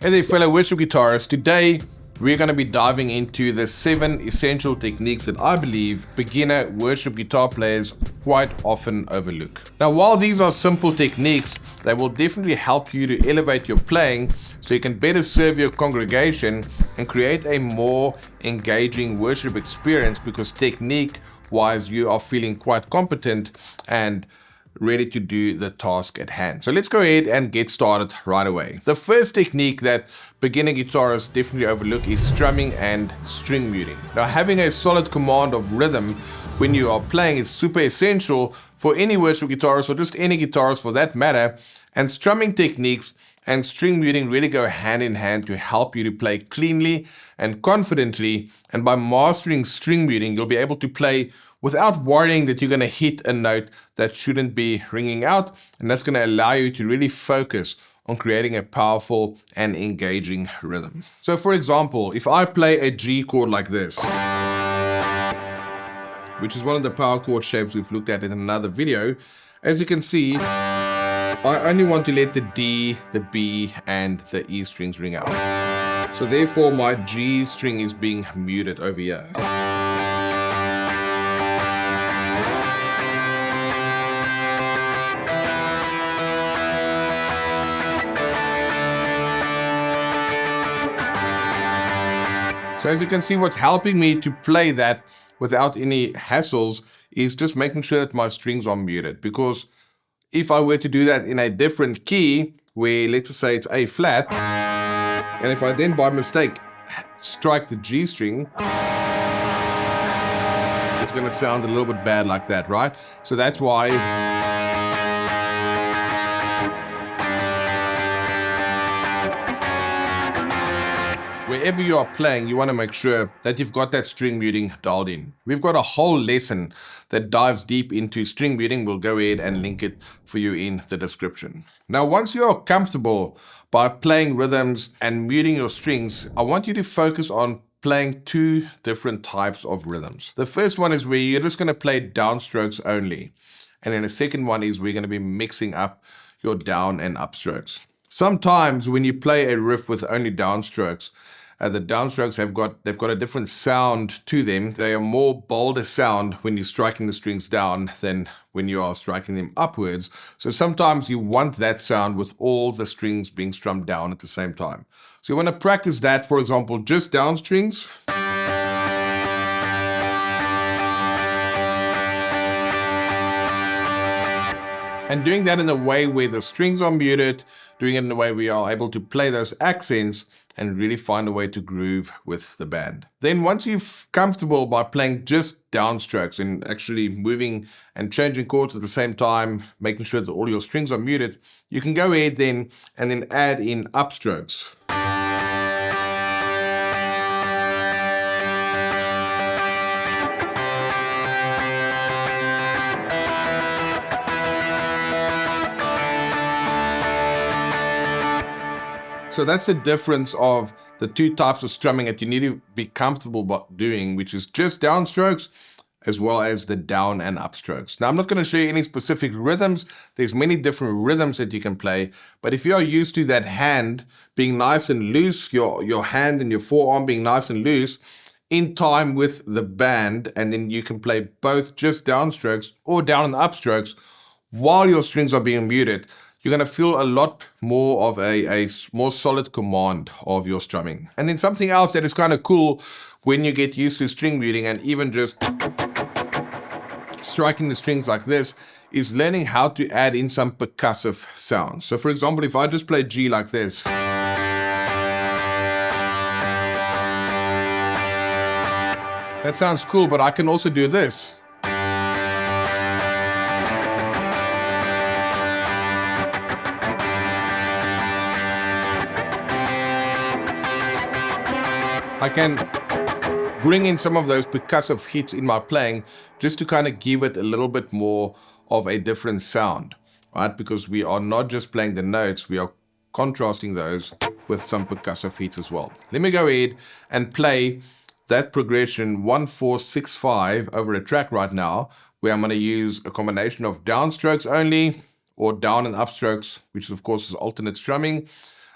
Hey there fellow worship guitarists, today we're going to be diving into the 7 essential techniques that I believe beginner worship guitar players quite often overlook. Now while these are simple techniques, they will definitely help you to elevate your playing so you can better serve your congregation and create a more engaging worship experience, because technique wise you are feeling quite competent and ready to do the task at hand. So let's go ahead and get started right away. The first technique that beginner guitarists definitely overlook is strumming and string muting. Now having a solid command of rhythm when you are playing is super essential for any worship guitarist or just any guitarist for that matter, and strumming techniques and string muting really go hand in hand to help you to play cleanly and confidently. And by mastering string muting, you'll be able to play without worrying that you're going to hit a note that shouldn't be ringing out, and that's going to allow you to really focus on creating a powerful and engaging rhythm. So for example, if I play a G chord like this, which is one of the power chord shapes we've looked at in another video, as you can see, I only want to let the D, the B, and the E strings ring out. So therefore my G string is being muted over here. So as you can see, what's helping me to play that without any hassles is just making sure that my strings are muted. Because if I were to do that in a different key, where let's just say it's A flat, and if I then by mistake strike the G string, it's going to sound a little bit bad like that, right? So that's why wherever you are playing, you want to make sure that you've got that string muting dialed in. We've got a whole lesson that dives deep into string muting. We'll go ahead and link it for you in the description. Now, once you are comfortable by playing rhythms and muting your strings, I want you to focus on playing 2 different types of rhythms. The first one is where you're just going to play downstrokes only. And then the second one is we're going to be mixing up your down and upstrokes. Sometimes when you play a riff with only downstrokes, the downstrokes they've got a different sound to them. They are more bolder sound when you're striking the strings down than when you are striking them upwards. So sometimes you want that sound with all the strings being strummed down at the same time. So you want to practice that, for example, just down strings. And doing that in a way where the strings are muted, doing it in a way we are able to play those accents and really find a way to groove with the band. Then once you're comfortable by playing just downstrokes and actually moving and changing chords at the same time, making sure that all your strings are muted, you can go ahead then and then add in upstrokes. So that's the difference of the 2 types of strumming that you need to be comfortable doing, which is just downstrokes as well as the down and upstrokes. Now I'm not going to show you any specific rhythms. There's many different rhythms that you can play, but if you are used to that hand being nice and loose, your hand and your forearm being nice and loose, in time with the band, and then you can play both just downstrokes or down and upstrokes while your strings are being muted, you're going to feel a lot more of a more solid command of your strumming. And then something else that is kind of cool when you get used to string muting and even just striking the strings like this is learning how to add in some percussive sounds. So for example, if I just play G like this, that sounds cool, but I can also do this. I can bring in some of those percussive hits in my playing just to kind of give it a little bit more of a different sound, right? Because we are not just playing the notes, we are contrasting those with some percussive hits as well. Let me go ahead and play that progression 1, 4, 6, 5 over a track right now, where I'm going to use a combination of downstrokes only or down and upstrokes, which of course is alternate strumming.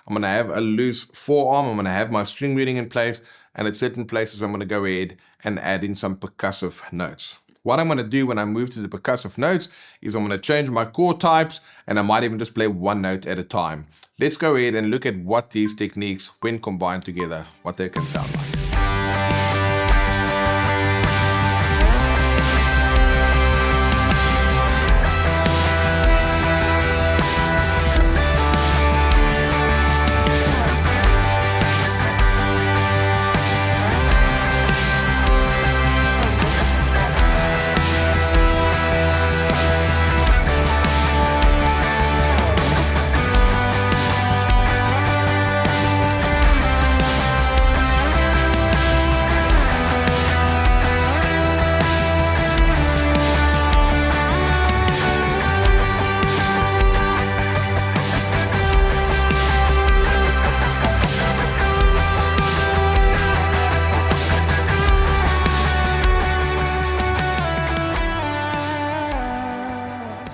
I'm going to have a loose forearm. I'm going to have my string muting in place. And at certain places, I'm going to go ahead and add in some percussive notes. What I'm going to do when I move to the percussive notes is I'm going to change my chord types, and I might even just play one note at a time. Let's go ahead and look at what these techniques, when combined together, what they can sound like.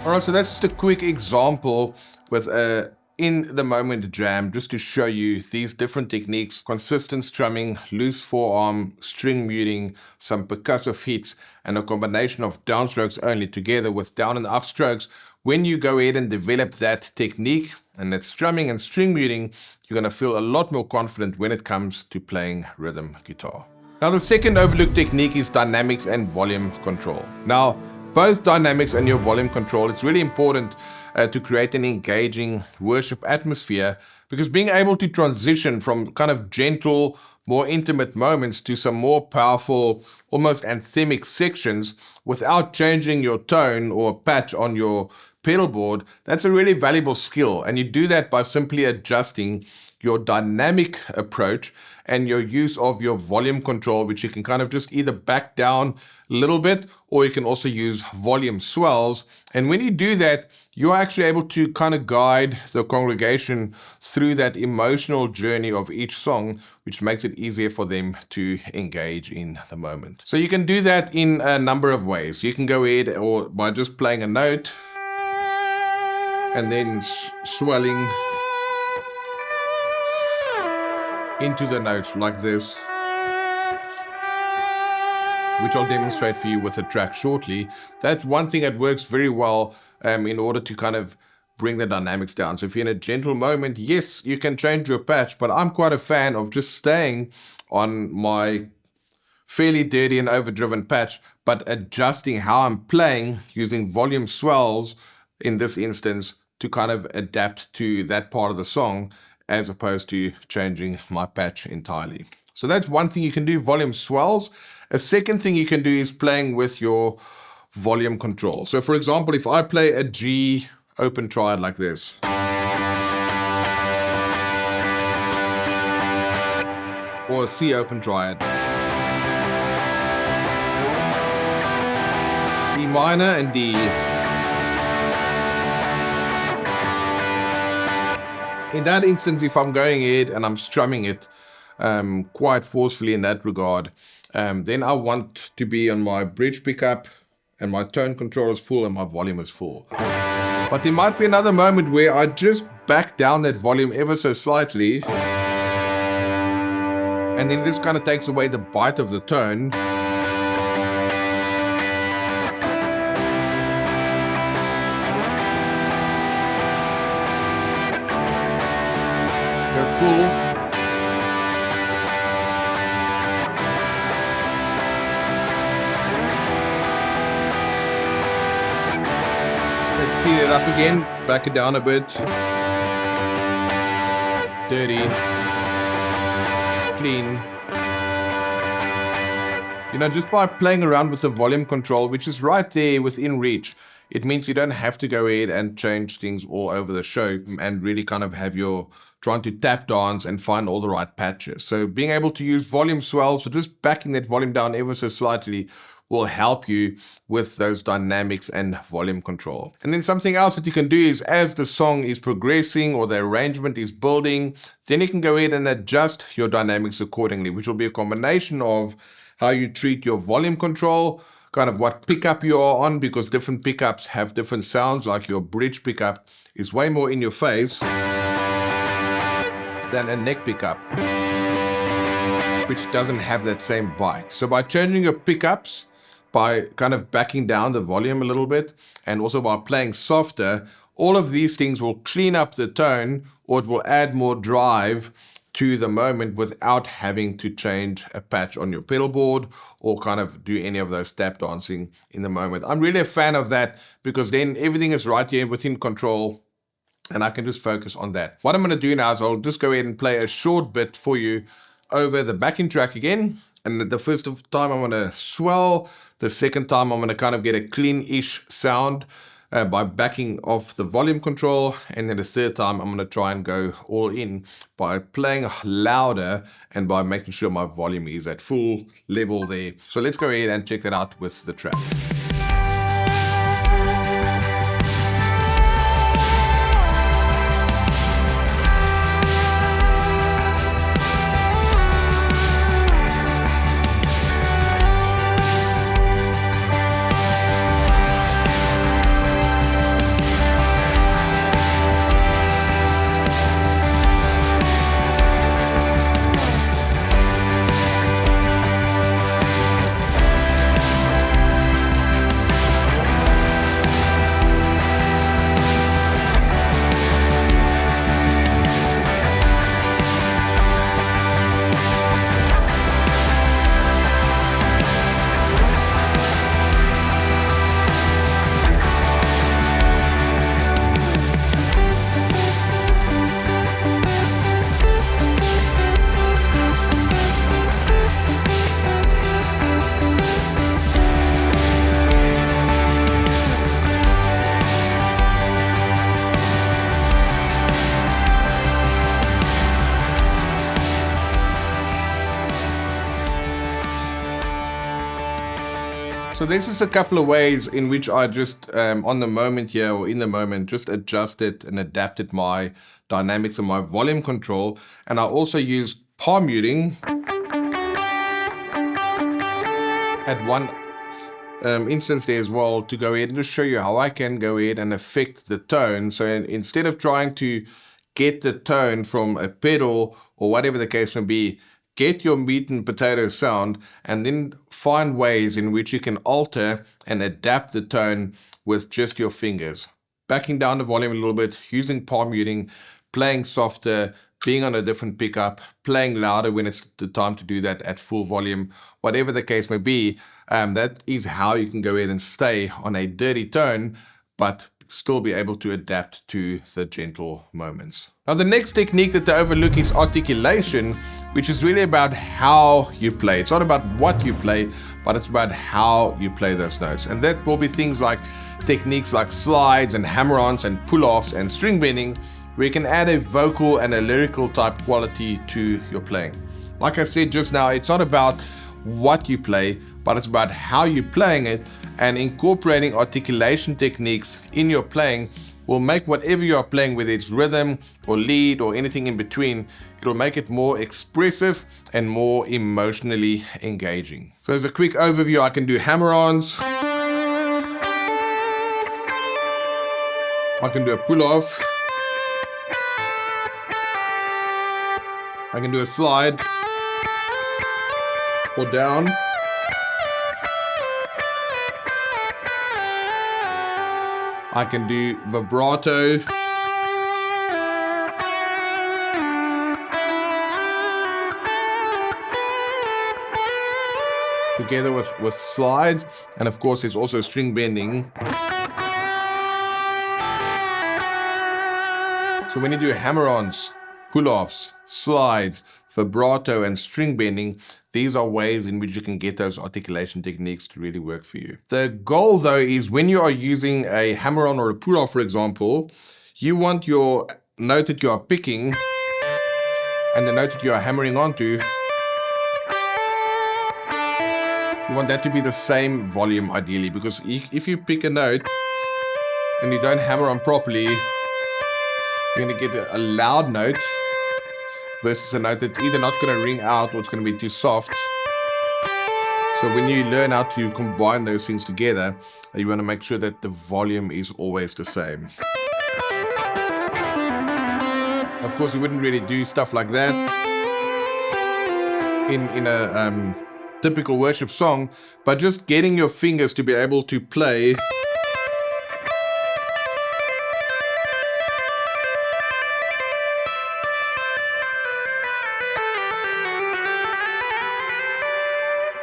Alright, so that's just a quick example with a in the moment jam, just to show you these different techniques: consistent strumming, loose forearm, string muting, some percussive hits, and a combination of downstrokes only together with down and up strokes. When you go ahead and develop that technique, and that's strumming and string muting, you're going to feel a lot more confident when it comes to playing rhythm guitar. Now, the second overlooked technique is dynamics and volume control. Now, both dynamics and your volume control, it's really important to create an engaging worship atmosphere, because being able to transition from kind of gentle, more intimate moments to some more powerful, almost anthemic sections without changing your tone or patch on your pedal board, that's a really valuable skill. And you do that by simply adjusting your dynamic approach and your use of your volume control, which you can kind of just either back down a little bit, or you can also use volume swells. And when you do that, you're actually able to kind of guide the congregation through that emotional journey of each song, which makes it easier for them to engage in the moment. So you can do that in a number of ways. You can go ahead or by just playing a note and then swelling into the notes like this, which I'll demonstrate for you with a track shortly. That's one thing that works very well in order to kind of bring the dynamics down. So if you're in a gentle moment, yes, you can change your patch, but I'm quite a fan of just staying on my fairly dirty and overdriven patch, but adjusting how I'm playing using volume swells in this instance to kind of adapt to that part of the song, as opposed to changing my patch entirely. So that's one thing you can do, volume swells. A second thing you can do is playing with your volume control. So for example, if I play a G open triad like this, or a C open triad, D minor and D, in that instance, if I'm going ahead and I'm strumming it quite forcefully in that regard, then I want to be on my bridge pickup and my tone control is full and my volume is full. But there might be another moment where I just back down that volume ever so slightly, and then this kind of takes away the bite of the tone. Go full. Let's speed it up again, back it down a bit. Dirty. Clean. You know, just by playing around with the volume control, which is right there within reach, it means you don't have to go ahead and change things all over the show and really kind of have your trying to tap dance and find all the right patches. So being able to use volume swells, so just backing that volume down ever so slightly, will help you with those dynamics and volume control. And then something else that you can do is, as the song is progressing or the arrangement is building, then you can go ahead and adjust your dynamics accordingly, which will be a combination of how you treat your volume control, kind of what pickup you are on, because different pickups have different sounds. Like your bridge pickup is way more in your face, than a neck pickup, which doesn't have that same bite. So by changing your pickups, by kind of backing down the volume a little bit, and also by playing softer, all of these things will clean up the tone, or it will add more drive to the moment without having to change a patch on your pedal board or kind of do any of those tap dancing in the moment. I'm really a fan of that because then everything is right here within control and I can just focus on that. What I'm going to do now is I'll just go ahead and play a short bit for you over the backing track again. And the first time I'm going to swell, the second time I'm going to kind of get a clean-ish sound by backing off the volume control, and then the third time I'm going to try and go all in by playing louder and by making sure my volume is at full level there. So let's go ahead and check that out with the track. So this is a couple of ways in which I just, on the moment here or in the moment, just adjusted and adapted my dynamics and my volume control. And I also use palm muting at one instance there as well to go ahead and just show you how I can go ahead and affect the tone. So instead of trying to get the tone from a pedal or whatever the case may be, get your meat and potato sound and then find ways in which you can alter and adapt the tone with just your fingers. Backing down the volume a little bit, using palm muting, playing softer, being on a different pickup, playing louder when it's the time to do that at full volume, whatever the case may be, that is how you can go ahead and stay on a dirty tone, but still be able to adapt to the gentle moments. Now the next technique that they overlook is articulation, which is really about how you play. It's not about what you play, but it's about how you play those notes. And that will be things like techniques like slides and hammer-ons and pull-offs and string bending, where you can add a vocal and a lyrical type quality to your playing. Like I said just now, it's not about what you play, but it's about how you're playing it, and incorporating articulation techniques in your playing will make whatever you are playing, whether it's rhythm or lead or anything in between, it'll make it more expressive and more emotionally engaging. So as a quick overview, I can do hammer-ons, I can do a pull-off, I can do a slide or down, I can do vibrato, together with slides, and of course there's also string bending. So when you do hammer-ons, pull-offs, slides, vibrato and string bending, these are ways in which you can get those articulation techniques to really work for you. The goal though is when you are using a hammer-on or a pull-off, for example, you want your note that you are picking and the note that you are hammering onto, you want that to be the same volume ideally, because if you pick a note and you don't hammer on properly, you're going to get a loud note versus a note that's either not going to ring out or it's going to be too soft. So when you learn how to combine those things together, you want to make sure that the volume is always the same. Of course, you wouldn't really do stuff like that in a typical worship song, but just getting your fingers to be able to play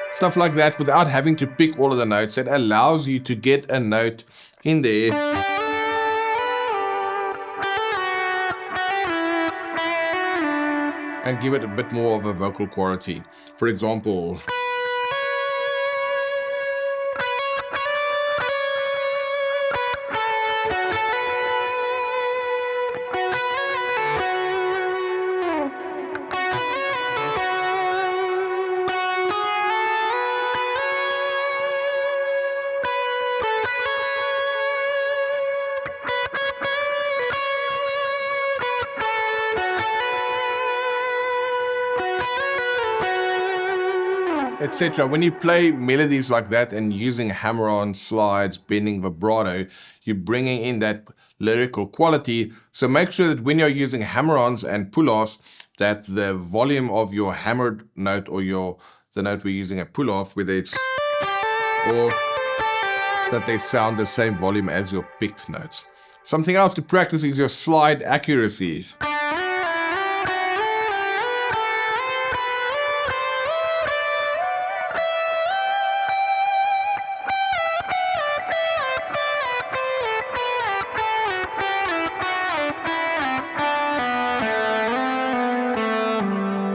stuff like that without having to pick all of the notes, that allows you to get a note in there and give it a bit more of a vocal quality. For example, etc. When you play melodies like that and using hammer-on, slides, bending, vibrato, you're bringing in that lyrical quality. So make sure that when you're using hammer-ons and pull-offs, that the volume of your hammered note or the note we're using a pull-off, whether it's or that they sound the same volume as your picked notes. Something else to practice is your slide accuracy.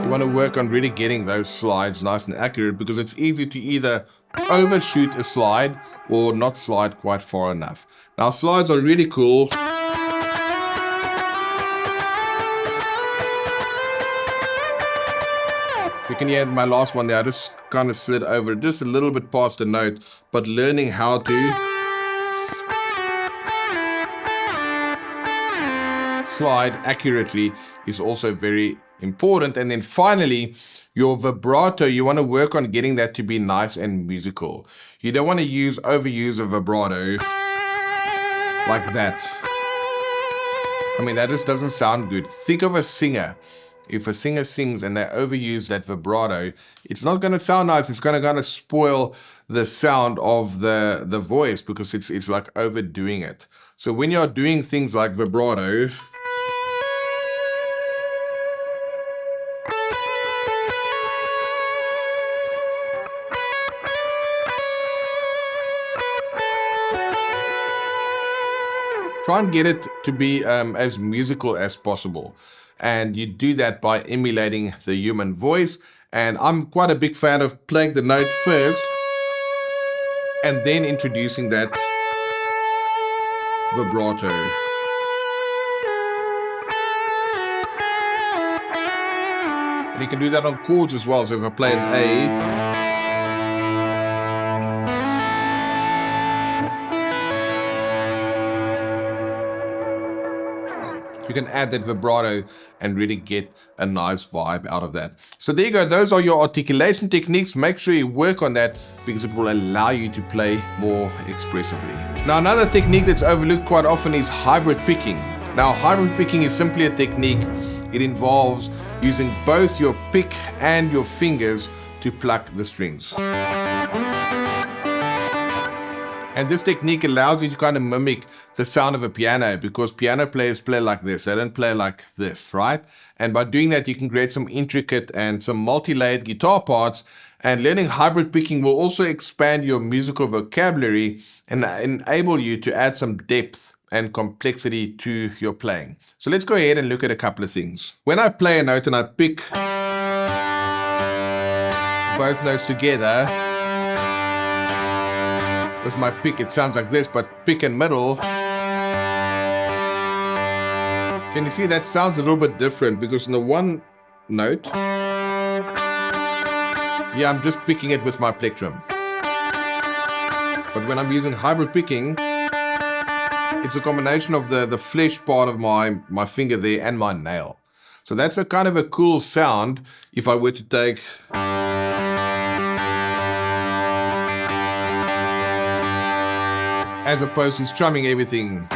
You want to work on really getting those slides nice and accurate, because it's easy to either overshoot a slide or not slide quite far enough. Now, slides are really cool. You can hear my last one there, I just kind of slid over just a little bit past the note, but learning how to slide accurately is also very important. And then finally, your vibrato, you want to work on getting that to be nice and musical. You don't want to overuse a vibrato like that. I mean, that just doesn't sound good. Think of a singer. If a singer sings and they overuse that vibrato, it's not going to sound nice. It's going to kind of spoil the sound of the voice, because it's like overdoing it. So when you're doing things like vibrato, try and get it to be as musical as possible. And you do that by emulating the human voice. And I'm quite a big fan of playing the note first and then introducing that vibrato. And you can do that on chords as well. So if I play an A, you can add that vibrato and really get a nice vibe out of that. So there you go. Those are your articulation techniques. Make sure you work on that, because it will allow you to play more expressively. Now, another technique that's overlooked quite often is hybrid picking. Now, hybrid picking is simply a technique. It involves using both your pick and your fingers to pluck the strings. And this technique allows you to kind of mimic the sound of a piano, because piano players play like this. They don't play like this, right? And by doing that, you can create some intricate and some multi-layered guitar parts. And learning hybrid picking will also expand your musical vocabulary and enable you to add some depth and complexity to your playing. So let's go ahead and look at a couple of things. When I play a note and I pick both notes together, with my pick, it sounds like this, but pick and middle, can you see that sounds a little bit different? Because in the one note, yeah, I'm just picking it with my plectrum. But when I'm using hybrid picking, it's a combination of the flesh part of my finger there and my nail. So that's a kind of a cool sound if I were to take as opposed to strumming everything.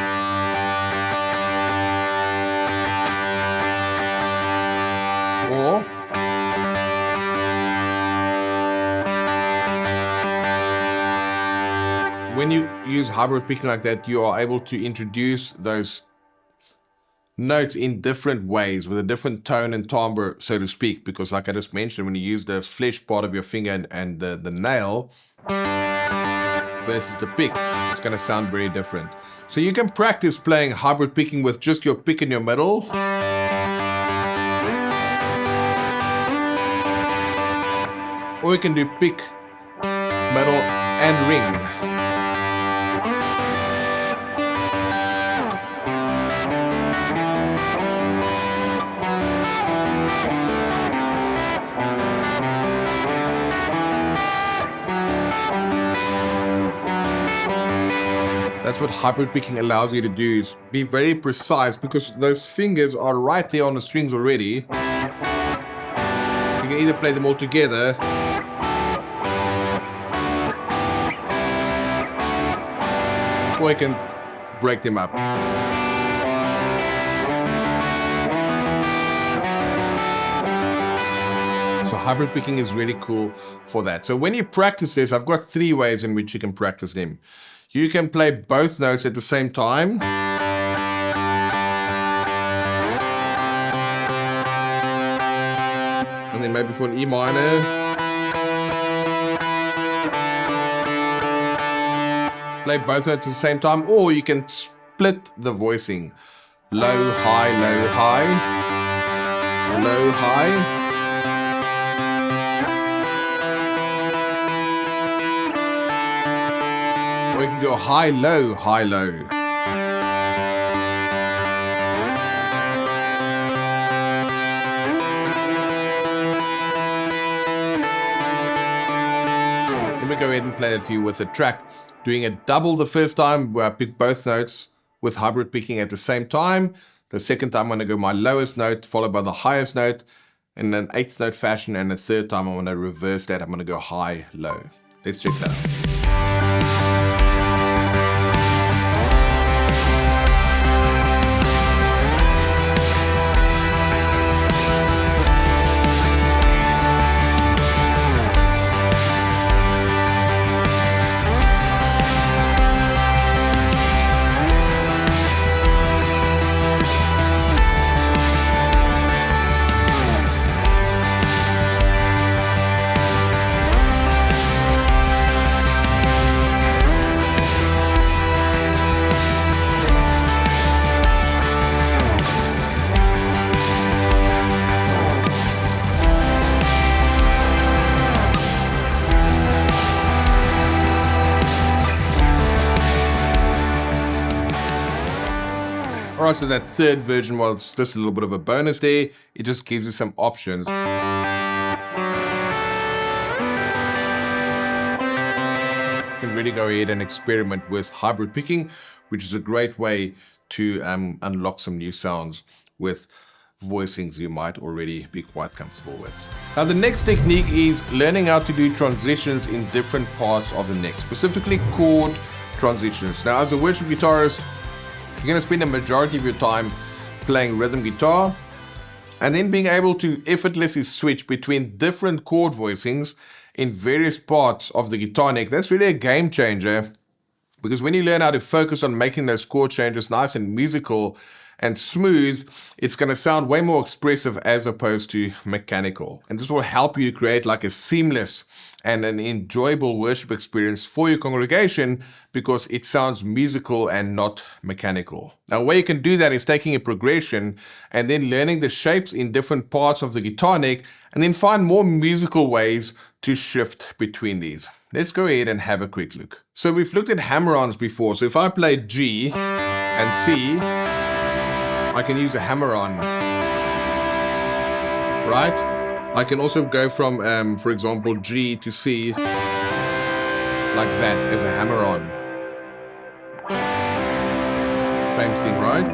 when you use hybrid picking like that, you are able to introduce those notes in different ways with a different tone and timbre, so to speak, because like I just mentioned, when you use the flesh part of your finger and the nail versus the pick, it's going to sound very different. So you can practice playing hybrid picking with just your pick in your middle, or you can do pick, middle and ring. That's what hybrid picking allows you to do, is be very precise, because those fingers are right there on the strings already. You can either play them all together or you can break them up. So hybrid picking is really cool for that. So when you practice this, I've got 3 ways in which you can practice them. You can play both notes at the same time. And then maybe for an E minor. Play both notes at the same time, or you can split the voicing. Low, high, low, high. Low, high. Or you can go high, low, high, low. Let me go ahead and play that for you with a track. Doing a double the first time, where I pick both notes with hybrid picking at the same time. The second time I'm going to go my lowest note, followed by the highest note, in an 8th note fashion. And the third time I'm going to reverse that. I'm going to go high, low. Let's check that out. Alright, so that third version was just a little bit of a bonus there. It just gives you some options. You can really go ahead and experiment with hybrid picking, which is a great way to unlock some new sounds with voicings you might already be quite comfortable with. Now the next technique is learning how to do transitions in different parts of the neck, specifically chord transitions. Now as a worship guitarist, you're going to spend a majority of your time playing rhythm guitar, and then being able to effortlessly switch between different chord voicings in various parts of the guitar neck. That's really a game changer, because when you learn how to focus on making those chord changes nice and musical and smooth, it's going to sound way more expressive as opposed to mechanical. And this will help you create like a seamless and an enjoyable worship experience for your congregation, because it sounds musical and not mechanical. Now, a way you can do that is taking a progression and then learning the shapes in different parts of the guitar neck, and then find more musical ways to shift between these. Let's go ahead and have a quick look. So we've looked at hammer-ons before. So if I play G and C, I can use a hammer-on, right? I can also go from, for example, G to C like that as a hammer-on. Same thing, right?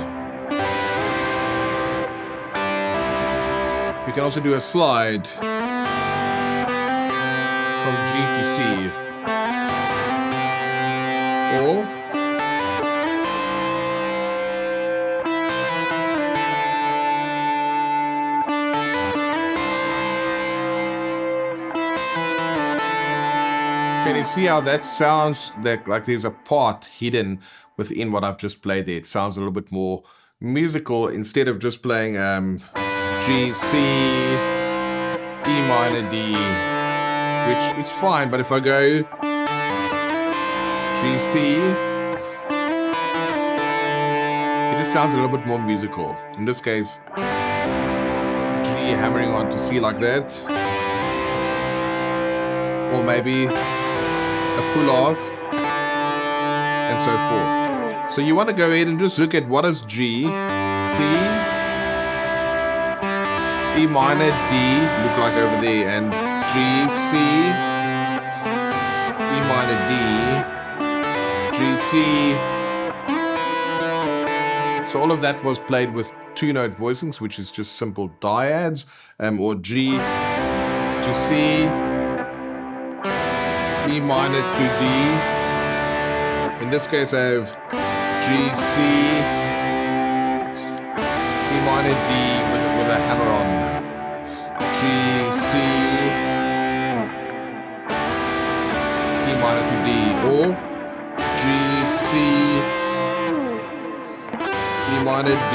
You can also do a slide from G to C. Or Can you see how that sounds like there's a part hidden within what I've just played there? It sounds a little bit more musical instead of just playing G, C, E minor, D, which is fine, but if I go G, C, it just sounds a little bit more musical. In this case, G hammering on to C like that, or maybe a pull off, and so forth. So you want to go ahead and just look at what does G, C, E minor, D look like over there, and G, C, E minor, D, G, C. So all of that was played with 2-note voicings, which is just simple dyads, or G to C, E minor to D. In this case, I have G, C, E minor, D with a hammer-on. G, C, E minor to D, or G, C, E minor, D.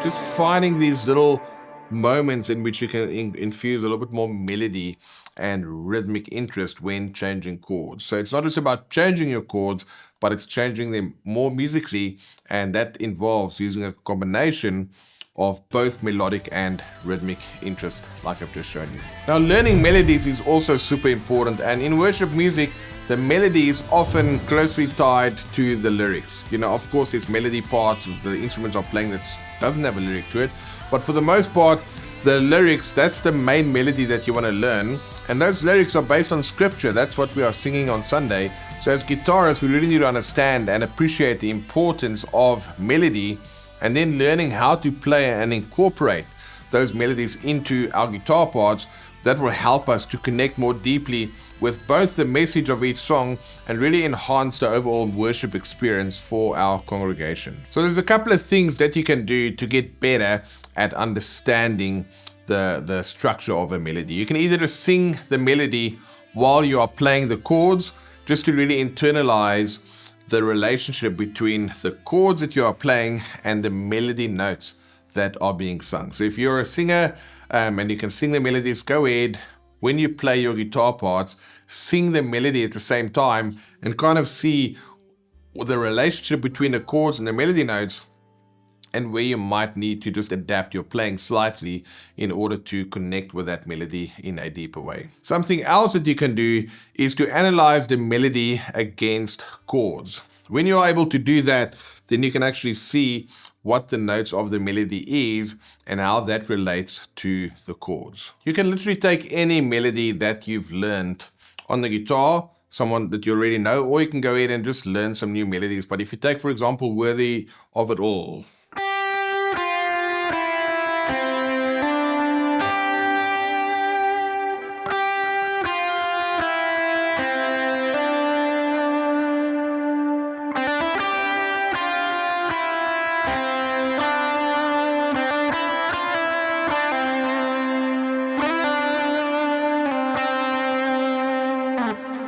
Just finding these little moments in which you can infuse a little bit more melody and rhythmic interest when changing chords. So it's not just about changing your chords, but it's changing them more musically, and that involves using a combination of both melodic and rhythmic interest, like I've just shown you. Now, learning melodies is also super important, and in worship music, the melody is often closely tied to the lyrics. You know, of course, there's melody parts of the instruments are playing that doesn't have a lyric to it, but for the most part, the lyrics, that's the main melody that you want to learn, and those lyrics are based on scripture. That's what we are singing on Sunday. So as guitarists, we really need to understand and appreciate the importance of melody, and then learning how to play and incorporate those melodies into our guitar parts. That will help us to connect more deeply with both the message of each song and really enhance the overall worship experience for our congregation. So there's a couple of things that you can do to get better at understanding the structure of a melody. You can either just sing the melody while you are playing the chords, just to really internalize the relationship between the chords that you are playing and the melody notes that are being sung. So if you're a singer and you can sing the melodies, go ahead. When you play your guitar parts, sing the melody at the same time and kind of see the relationship between the chords and the melody notes, and where you might need to just adapt your playing slightly in order to connect with that melody in a deeper way. Something else that you can do is to analyze the melody against chords. When you're able to do that, then you can actually see what the notes of the melody is and how that relates to the chords. You can literally take any melody that you've learned on the guitar, someone that you already know, or you can go ahead and just learn some new melodies. But if you take, for example, Worthy of It All,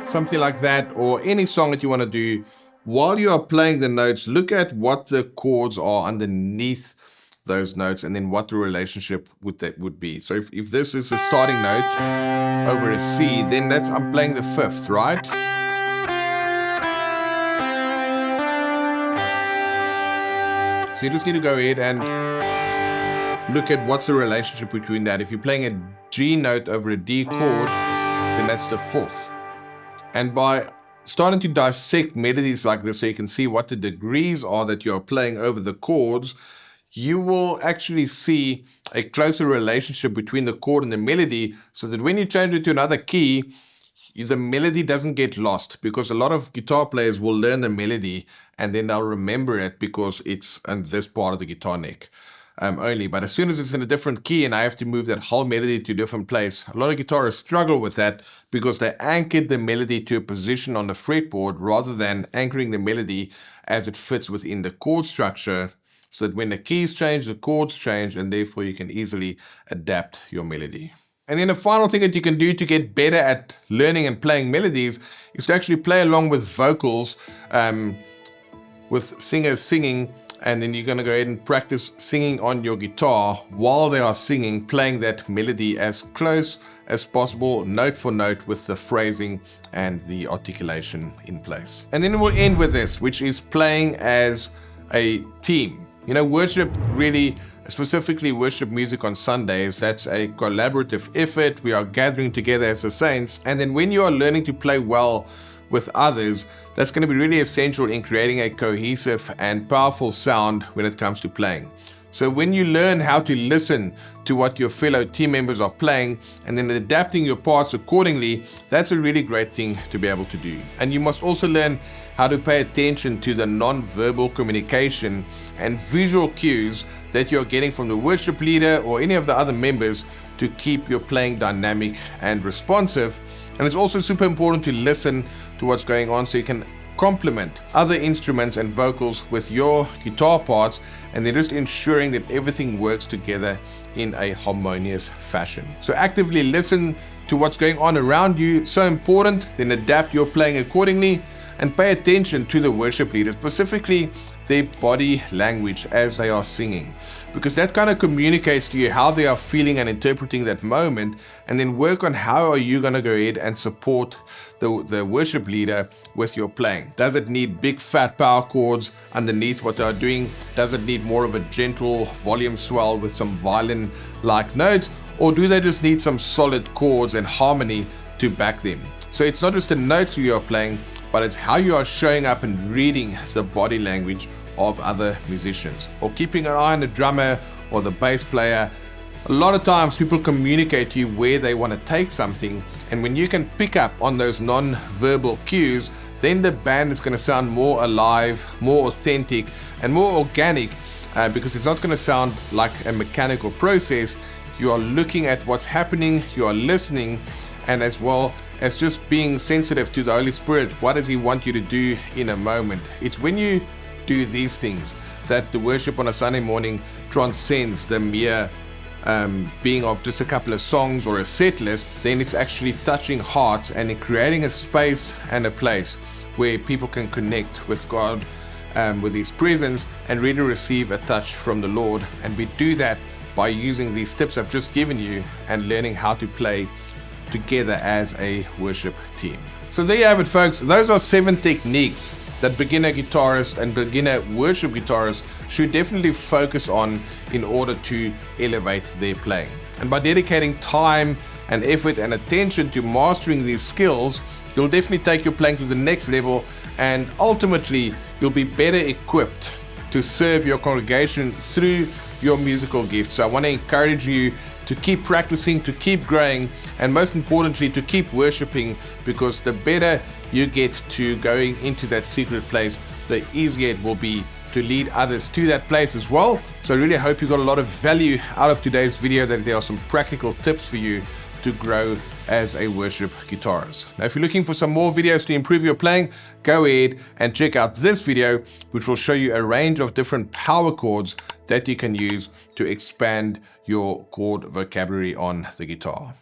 something like that, or any song that you want to do, while you are playing the notes, look at what the chords are underneath those notes and then what the relationship with that would be. So if this is a starting note over a C, then I'm playing the fifth, right? So you just need to go ahead and look at what's the relationship between that. If you're playing a G note over a D chord, then that's the fourth. And by starting to dissect melodies like this, so you can see what the degrees are that you're playing over the chords, you will actually see a closer relationship between the chord and the melody, so that when you change it to another key, the melody doesn't get lost, because a lot of guitar players will learn the melody and then they'll remember it because it's in this part of the guitar neck. Only, but as soon as it's in a different key and I have to move that whole melody to a different place, a lot of guitarists struggle with that because they anchored the melody to a position on the fretboard rather than anchoring the melody as it fits within the chord structure, so that when the keys change, the chords change, and therefore you can easily adapt your melody. And then the final thing that you can do to get better at learning and playing melodies is to actually play along with vocals, with singers singing, and then you're going to go ahead and practice singing on your guitar while they are singing, playing that melody as close as possible, note for note, with the phrasing and the articulation in place. And then we'll end with this, which is playing as a team. You know, worship really, specifically worship music on Sundays, that's a collaborative effort. We are gathering together as the saints. And then when you are learning to play well with others, that's going to be really essential in creating a cohesive and powerful sound when it comes to playing. So when you learn how to listen to what your fellow team members are playing and then adapting your parts accordingly, that's a really great thing to be able to do. And you must also learn how to pay attention to the non-verbal communication and visual cues that you're getting from the worship leader or any of the other members to keep your playing dynamic and responsive. And it's also super important to listen to what's going on so you can complement other instruments and vocals with your guitar parts, and then just ensuring that everything works together in a harmonious fashion. So actively listen to what's going on around you, so important, then adapt your playing accordingly, and pay attention to the worship leader, specifically their body language as they are singing, because that kind of communicates to you how they are feeling and interpreting that moment, and then work on how are you going to go ahead and support the worship leader with your playing. Does it need big fat power chords underneath what they are doing? Does it need more of a gentle volume swell with some violin-like notes, or do they just need some solid chords and harmony to back them? So it's not just the notes you are playing, but it's how you are showing up and reading the body language of other musicians, or keeping an eye on the drummer or the bass player. A lot of times people communicate to you where they want to take something, and when you can pick up on those non-verbal cues, then the band is going to sound more alive, more authentic, and more organic, because it's not going to sound like a mechanical process. You are looking at what's happening, you are listening, and as well as just being sensitive to the Holy Spirit. What does He want you to do in a moment? It's when you do these things that the worship on a Sunday morning transcends the mere being of just a couple of songs or a set list. Then it's actually touching hearts and creating a space and a place where people can connect with God, with His presence, and really receive a touch from the Lord. And we do that by using these tips I've just given you and learning how to play together as a worship team. So there you have it, folks. Those are 7 techniques that beginner guitarists and beginner worship guitarists should definitely focus on in order to elevate their playing. And by dedicating time and effort and attention to mastering these skills, you'll definitely take your playing to the next level, and ultimately you'll be better equipped to serve your congregation through your musical gifts. So I want to encourage you to keep practicing, to keep growing, and most importantly, to keep worshiping, because the better you get to going into that secret place, the easier it will be to lead others to that place as well. So I really hope you got a lot of value out of today's video, that there are some practical tips for you to grow as a worship guitarist. Now, if you're looking for some more videos to improve your playing, go ahead and check out this video, which will show you a range of different power chords that you can use to expand your chord vocabulary on the guitar.